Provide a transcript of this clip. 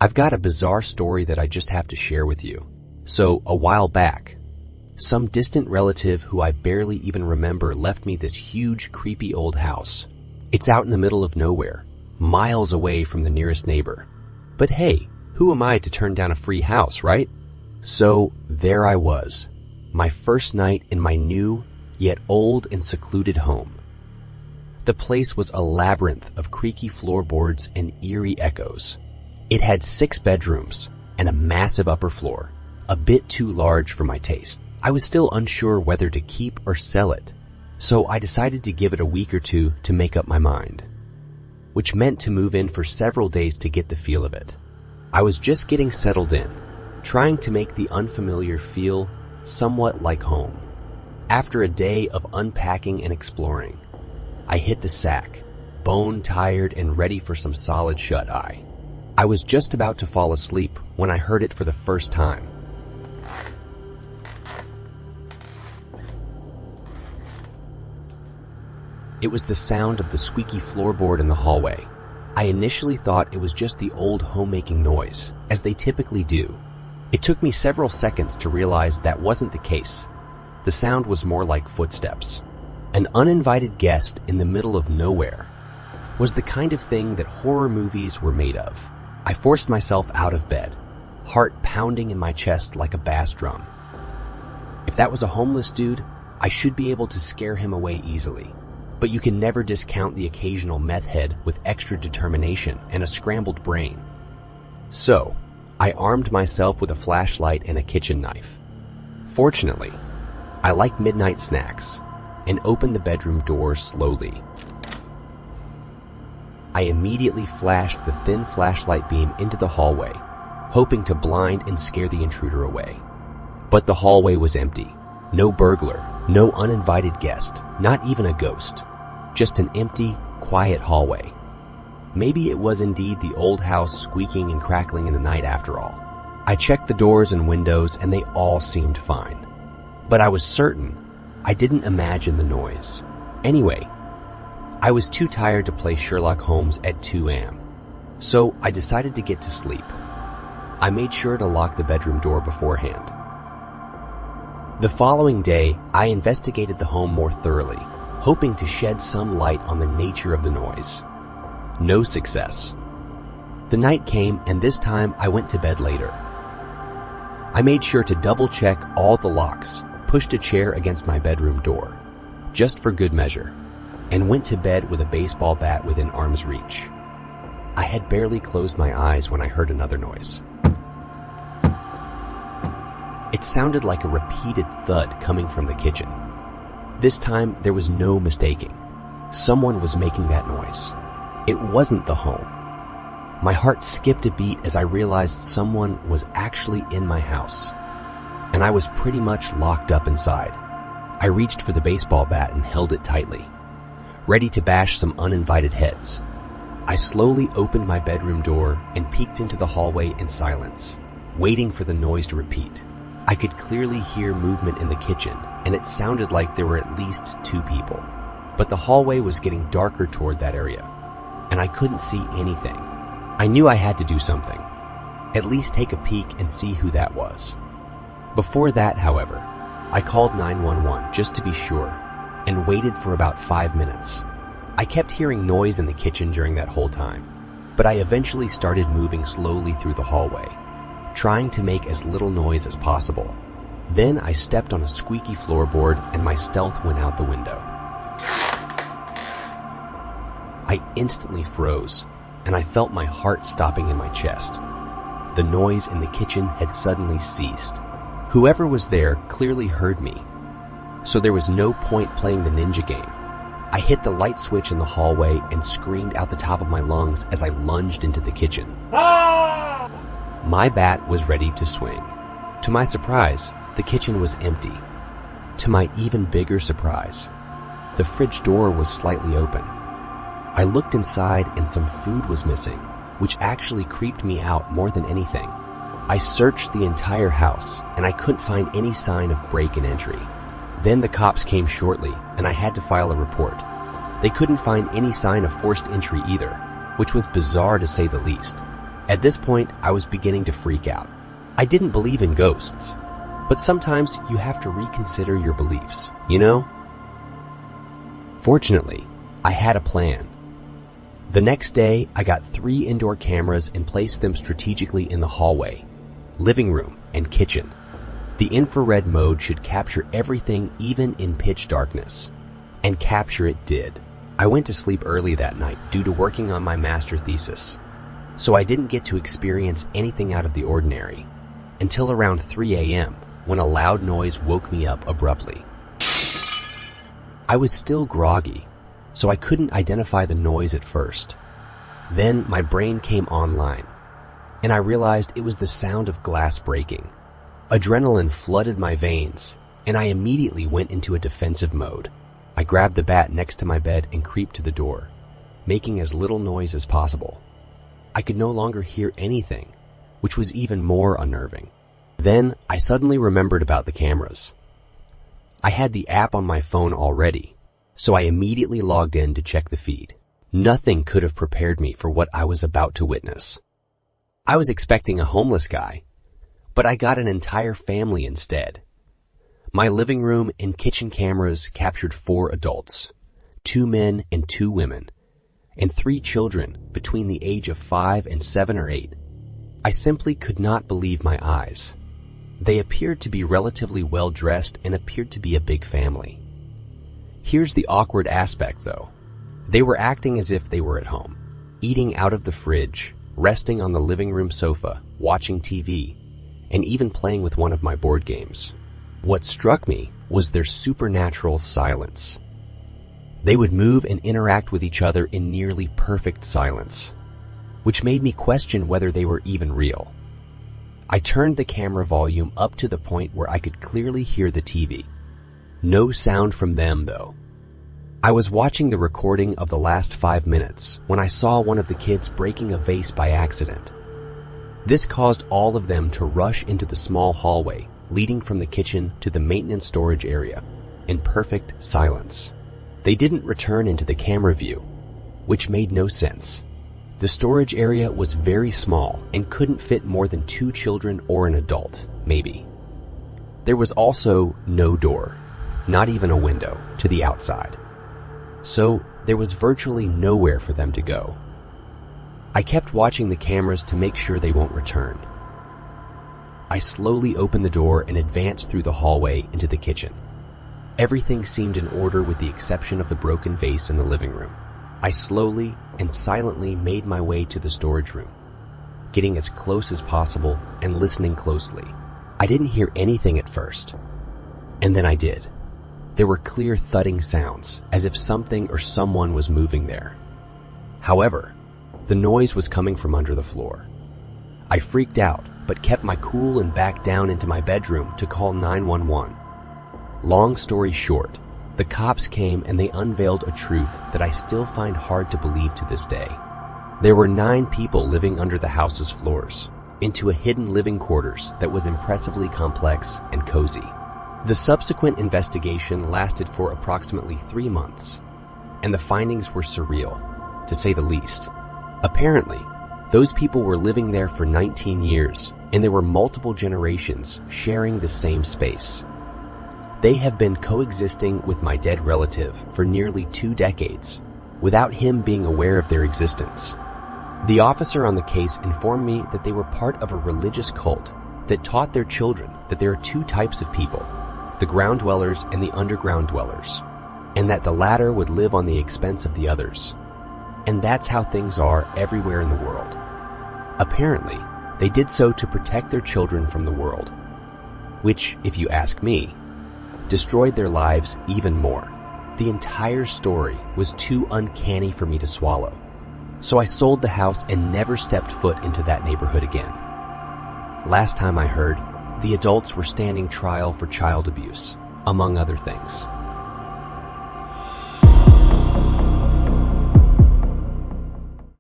I've got a bizarre story that I just have to share with you. So, a while back, some distant relative who I barely even remember left me this huge, creepy old house. It's out in the middle of nowhere, miles away from the nearest neighbor. But hey, who am I to turn down a free house, right? So, there I was, my first night in my new, yet old and secluded home. The place was a labyrinth of creaky floorboards and eerie echoes. It had 6 bedrooms and a massive upper floor, a bit too large for my taste. I was still unsure whether to keep or sell it, so I decided to give it a week or two to make up my mind, which meant to move in for several days to get the feel of it. I was just getting settled in, trying to make the unfamiliar feel somewhat like home. After a day of unpacking and exploring, I hit the sack, bone-tired and ready for some solid shut-eye. I was just about to fall asleep when I heard it for the first time. It was the sound of the squeaky floorboard in the hallway. I initially thought it was just the old homemaking noise, as they typically do. It took me several seconds to realize that wasn't the case. The sound was more like footsteps. An uninvited guest in the middle of nowhere was the kind of thing that horror movies were made of. I forced myself out of bed, heart pounding in my chest like a bass drum. If that was a homeless dude, I should be able to scare him away easily. But you can never discount the occasional meth head with extra determination and a scrambled brain. So, I armed myself with a flashlight and a kitchen knife. Fortunately, I like midnight snacks and opened the bedroom door slowly. I immediately flashed the thin flashlight beam into the hallway, hoping to blind and scare the intruder away. But the hallway was empty. No burglar, no uninvited guest, not even a ghost. Just an empty, quiet hallway. Maybe it was indeed the old house squeaking and crackling in the night after all. I checked the doors and windows and they all seemed fine. But I was certain I didn't imagine the noise. Anyway, I was too tired to play Sherlock Holmes at 2 a.m. So I decided to get to sleep. I made sure to lock the bedroom door beforehand. The following day, I investigated the home more thoroughly, hoping to shed some light on the nature of the noise. No success. The night came, and this time I went to bed later. I made sure to double-check all the locks, pushed a chair against my bedroom door, just for good measure, and went to bed with a baseball bat within arm's reach. I had barely closed my eyes when I heard another noise. It sounded like a repeated thud coming from the kitchen. This time, there was no mistaking. Someone was making that noise. It wasn't the home. My heart skipped a beat as I realized someone was actually in my house, and I was pretty much locked up inside. I reached for the baseball bat and held it tightly, ready to bash some uninvited heads. I slowly opened my bedroom door and peeked into the hallway in silence, waiting for the noise to repeat. I could clearly hear movement in the kitchen, and it sounded like there were at least 2 people. But the hallway was getting darker toward that area, and I couldn't see anything. I knew I had to do something, at least take a peek and see who that was. Before that, however, I called 911 just to be sure, and waited for about 5 minutes. I kept hearing noise in the kitchen during that whole time, but I eventually started moving slowly through the hallway, trying to make as little noise as possible. Then I stepped on a squeaky floorboard and my stealth went out the window. I instantly froze, and I felt my heart stopping in my chest. The noise in the kitchen had suddenly ceased. Whoever was there clearly heard me, so there was no point playing the ninja game. I hit the light switch in the hallway and screamed out the top of my lungs as I lunged into the kitchen. My bat was ready to swing. To my surprise, the kitchen was empty. To my even bigger surprise, the fridge door was slightly open. I looked inside and some food was missing, which actually creeped me out more than anything. I searched the entire house and I couldn't find any sign of break and entry. Then the cops came shortly and I had to file a report. They couldn't find any sign of forced entry either, which was bizarre to say the least. At this point, I was beginning to freak out. I didn't believe in ghosts, but sometimes you have to reconsider your beliefs, you know? Fortunately, I had a plan. The next day, I got 3 indoor cameras and placed them strategically in the hallway, living room, and kitchen. The infrared mode should capture everything even in pitch darkness. And capture it did. I went to sleep early that night due to working on my master thesis, so I didn't get to experience anything out of the ordinary until around 3 a.m. when a loud noise woke me up abruptly. I was still groggy, so I couldn't identify the noise at first. Then my brain came online, and I realized it was the sound of glass breaking. Adrenaline flooded my veins, and I immediately went into a defensive mode. I grabbed the bat next to my bed and creeped to the door, making as little noise as possible. I could no longer hear anything, which was even more unnerving. Then I suddenly remembered about the cameras. I had the app on my phone already, so I immediately logged in to check the feed. Nothing could have prepared me for what I was about to witness. I was expecting a homeless guy, but I got an entire family instead. My living room and kitchen cameras captured 4 adults, 2 men and 2 women, and 3 children between the age of 5 and 7 or 8. I simply could not believe my eyes. They appeared to be relatively well dressed and appeared to be a big family. Here's the awkward aspect though. They were acting as if they were at home, eating out of the fridge, resting on the living room sofa, watching TV, and even playing with one of my board games. What struck me was their supernatural silence. They would move and interact with each other in nearly perfect silence, which made me question whether they were even real. I turned the camera volume up to the point where I could clearly hear the TV. No sound from them, though. I was watching the recording of the last 5 minutes when I saw one of the kids breaking a vase by accident. This caused all of them to rush into the small hallway leading from the kitchen to the maintenance storage area in perfect silence. They didn't return into the camera view, which made no sense. The storage area was very small and couldn't fit more than 2 children or an adult, maybe. There was also no door, not even a window, to the outside. So there was virtually nowhere for them to go. I kept watching the cameras to make sure they won't return. I slowly opened the door and advanced through the hallway into the kitchen. Everything seemed in order with the exception of the broken vase in the living room. I slowly and silently made my way to the storage room, getting as close as possible and listening closely. I didn't hear anything at first, and then I did. There were clear thudding sounds, as if something or someone was moving there. However, the noise was coming from under the floor. I freaked out, but kept my cool and backed down into my bedroom to call 911. Long story short, the cops came and they unveiled a truth that I still find hard to believe to this day. There were 9 people living under the house's floors, into a hidden living quarters that was impressively complex and cozy. The subsequent investigation lasted for approximately 3 months, and the findings were surreal, to say the least. Apparently, those people were living there for 19 years, and there were multiple generations sharing the same space. They have been coexisting with my dead relative for nearly 2 decades, without him being aware of their existence. The officer on the case informed me that they were part of a religious cult that taught their children that there are 2 types of people, the ground dwellers and the underground dwellers, and that the latter would live on the expense of the others. And that's how things are everywhere in the world. Apparently, they did so to protect their children from the world, which, if you ask me, destroyed their lives even more. The entire story was too uncanny for me to swallow, so I sold the house and never stepped foot into that neighborhood again. Last time I heard, the adults were standing trial for child abuse, among other things.